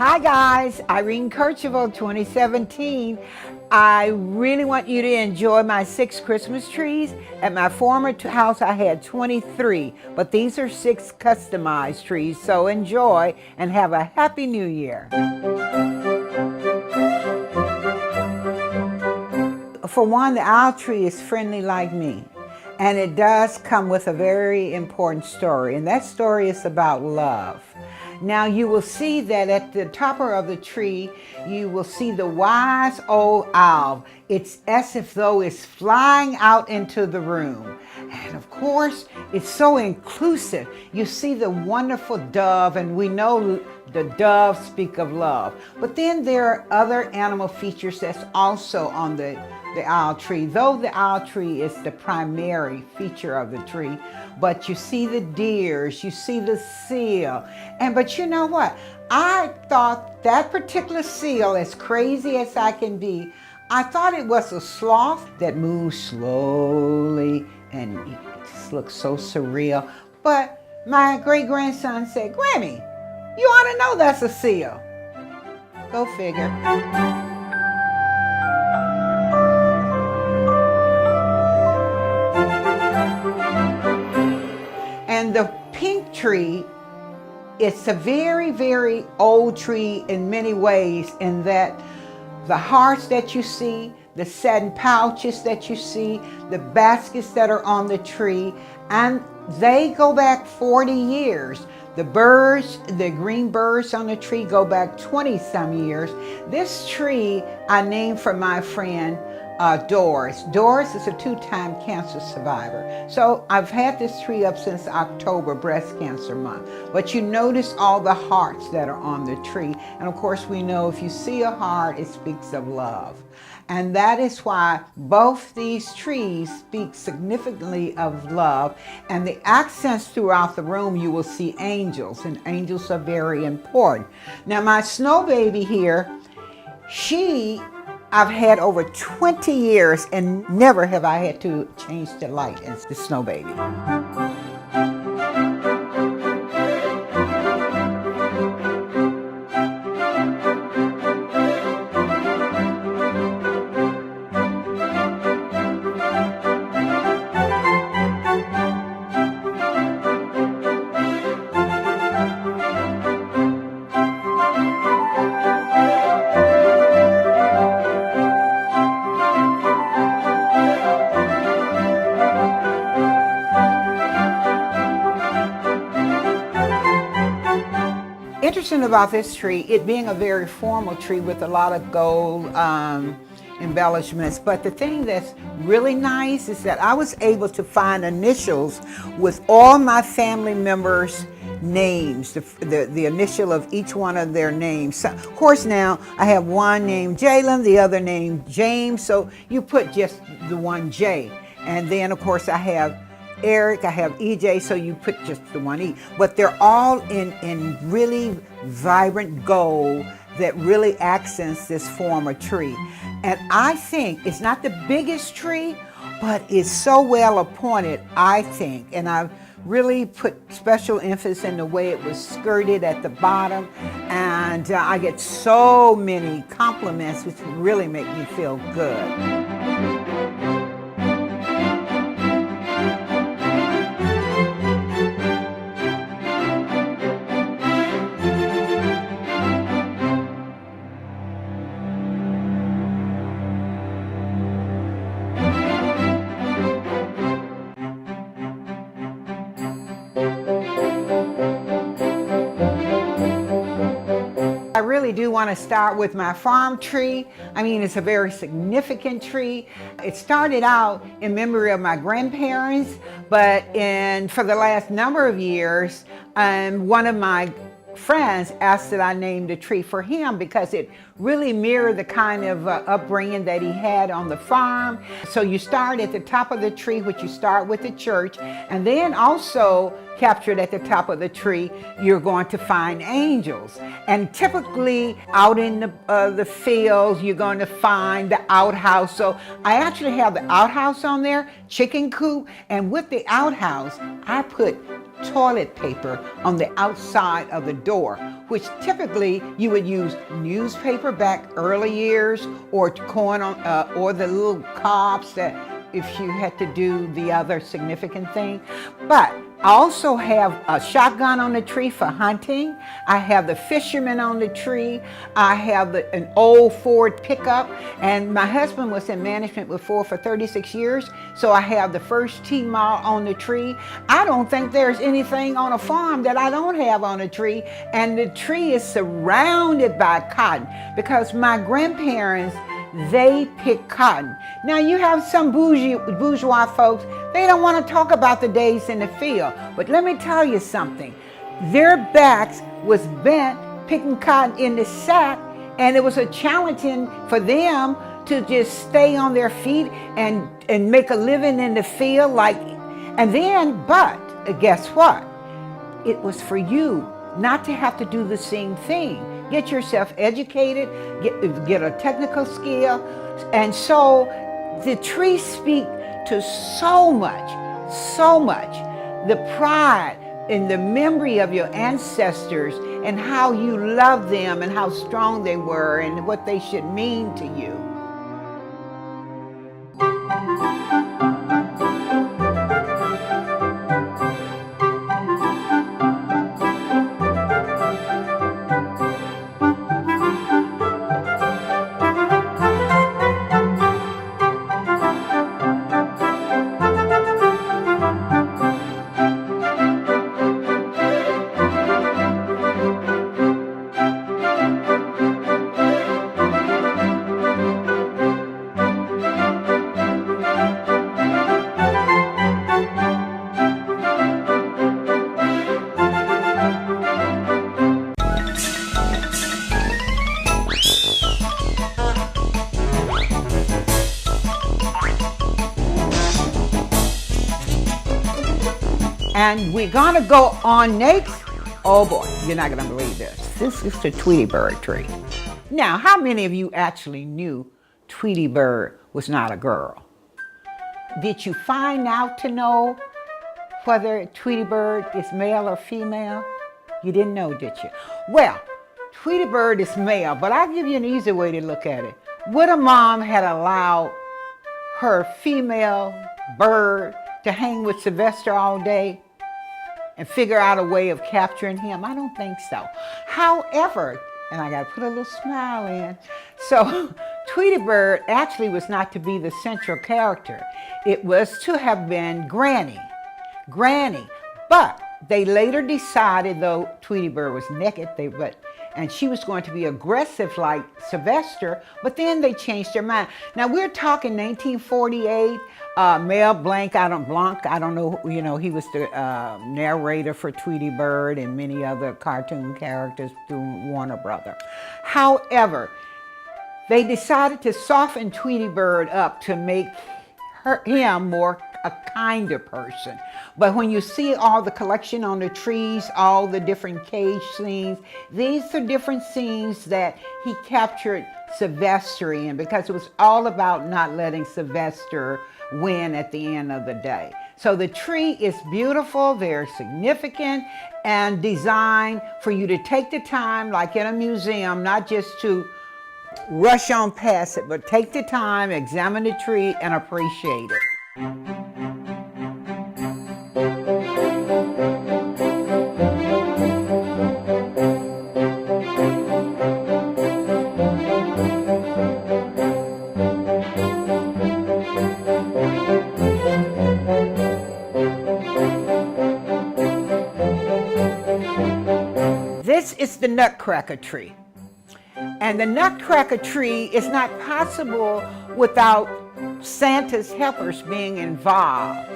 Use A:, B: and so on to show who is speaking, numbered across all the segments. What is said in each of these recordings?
A: Hi guys, Irene Kertchaval 2017. I really want you to enjoy my 6 Christmas trees. At my former house I had 23, but these are 6 customized trees, so enjoy and have a happy new year. For one, the owl tree is friendly like me, and it does come with a very important story, and that story is about love. Now you will see that at the top of the tree, you will see the wise old owl. It's as if though it's flying out into the room. And of course, it's so inclusive. You see the wonderful dove, and we know the doves speak of love. But then there are other animal features that's also on the owl tree, though the owl tree is the primary feature of the tree. But you see the deers, you see the seal. But you know what? I thought that particular seal, as crazy as I can be, I thought it was a sloth that moves slowly and it just looks so surreal. But my great-grandson said, "Grammy, you ought to know that's a seal." Go figure. And the pink tree, it's a very, very old tree in many ways, in that the hearts that you see, the satin pouches that you see, the baskets that are on the tree, and they go back 40 years. The birds, the green birds on the tree, go back 20-some years. This tree I named for my friend Doris. Doris is a 2-time cancer survivor. So I've had this tree up since October, Breast Cancer Month. But you notice all the hearts that are on the tree. And of course we know if you see a heart, it speaks of love. And that is why both these trees speak significantly of love. And the accents throughout the room, you will see angels, and angels are very important. Now my snow baby here, I've had over 20 years and never have I had to change the light. It's the snow baby. Interesting about this tree, it being a very formal tree with a lot of gold embellishments, but the thing that's really nice is that I was able to find initials with all my family members' names, the initial of each one of their names. So, of course now I have one named Jalen, the other named James, so you put just the one J. And then of course I have Eric, I have EJ, so you put just the one E. But they're all in really vibrant gold that really accents this form of tree. And I think it's not the biggest tree, but it's so well appointed, I think. And I've really put special emphasis in the way it was skirted at the bottom. And I get so many compliments, which really make me feel good. I really do want to start with my farm tree. I mean, it's a very significant tree. It started out in memory of my grandparents, but for the last number of years, one of my friends asked that I name the tree for him because it really mirrored the kind of upbringing that he had on the farm. So you start at the top of the tree, which you start with the church, and then also captured at the top of the tree, you're going to find angels. And typically out in the fields, you're going to find the outhouse. So I actually have the outhouse on there, chicken coop, and with the outhouse, I put toilet paper on the outside of the door, which typically you would use newspaper back early years, or corn on, or the little cobs that if you had to do the other significant thing. But I also have a shotgun on the tree for hunting. I have the fisherman on the tree. I have an old Ford pickup, and my husband was in management with Ford for 36 years, so I have the first T-Mall on the tree. I don't think there's anything on a farm that I don't have on a tree, and the tree is surrounded by cotton because my grandparents, they pick cotton. Now you have some bourgeois folks, they don't want to talk about the days in the field. But let me tell you something. Their backs was bent picking cotton in the sack, and it was a challenging for them to just stay on their feet and make a living in the field. But guess what? It was for you not to have to do the same thing. Get yourself educated, get a technical skill. And so the trees speak to so much, the pride and the memory of your ancestors and how you love them and how strong they were and what they should mean to you. And we're gonna go on next. Oh boy, you're not gonna believe this. This is the Tweety Bird tree. Now, how many of you actually knew Tweety Bird was not a girl? Did you find out to know whether Tweety Bird is male or female? You didn't know, did you? Well, Tweety Bird is male, but I'll give you an easy way to look at it. Would a mom had allowed her female bird to hang with Sylvester all day and figure out a way of capturing him? I don't think so. However, and I gotta put a little smile in, so Tweety Bird actually was not to be the central character. It was to have been Granny. But they later decided, though Tweety Bird was naked, and she was going to be aggressive like Sylvester, but then they changed their mind. Now we're talking 1948, Mel Blanc, I don't know, he was the narrator for Tweety Bird and many other cartoon characters through Warner Brother. However, they decided to soften Tweety Bird up to make him more a kinder person. But when you see all the collection on the trees, all the different cage scenes, these are different scenes that he captured Sylvester in, because it was all about not letting Sylvester win at the end of the day. So the tree is beautiful, very significant, and designed for you to take the time, like in a museum, not just to rush on past it, but take the time, examine the tree, and appreciate it. This is the Nutcracker Tree. And the Nutcracker Tree is not possible without Santa's helpers being involved.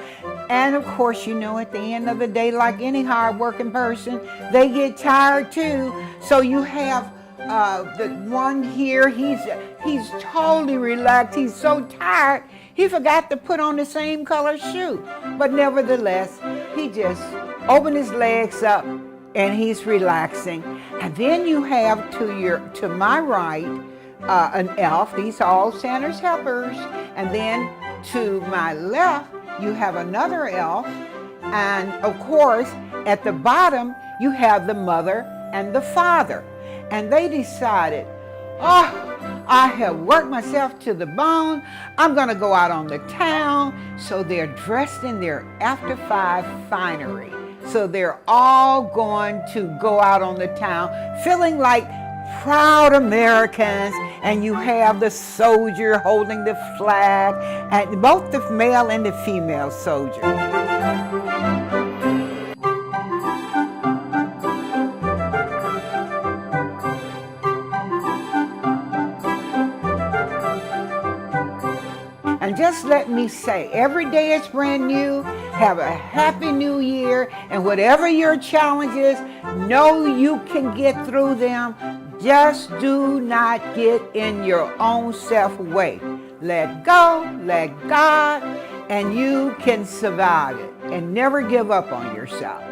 A: And of course, at the end of the day, like any hard-working person, they get tired too. So you have the one here, he's totally relaxed. He's so tired, he forgot to put on the same color shoe. But nevertheless, he just opened his legs up and he's relaxing. And then you have to my right, an elf. These are all Santa's helpers. And then to my left, you have another elf. And of course, At the bottom, you have the mother and the father. And they decided, oh, I have worked myself to the bone. I'm going to go out on the town. So they're dressed in their after five finery. So they're all going to go out on the town feeling like proud Americans, and you have the soldier holding the flag, and both the male and the female soldier. And just let me say, every day is brand new. Have a happy new year. And whatever your challenges, know you can get through them. Just do not get in your own self-way. Let go, let God, and you can survive it. And never give up on yourself.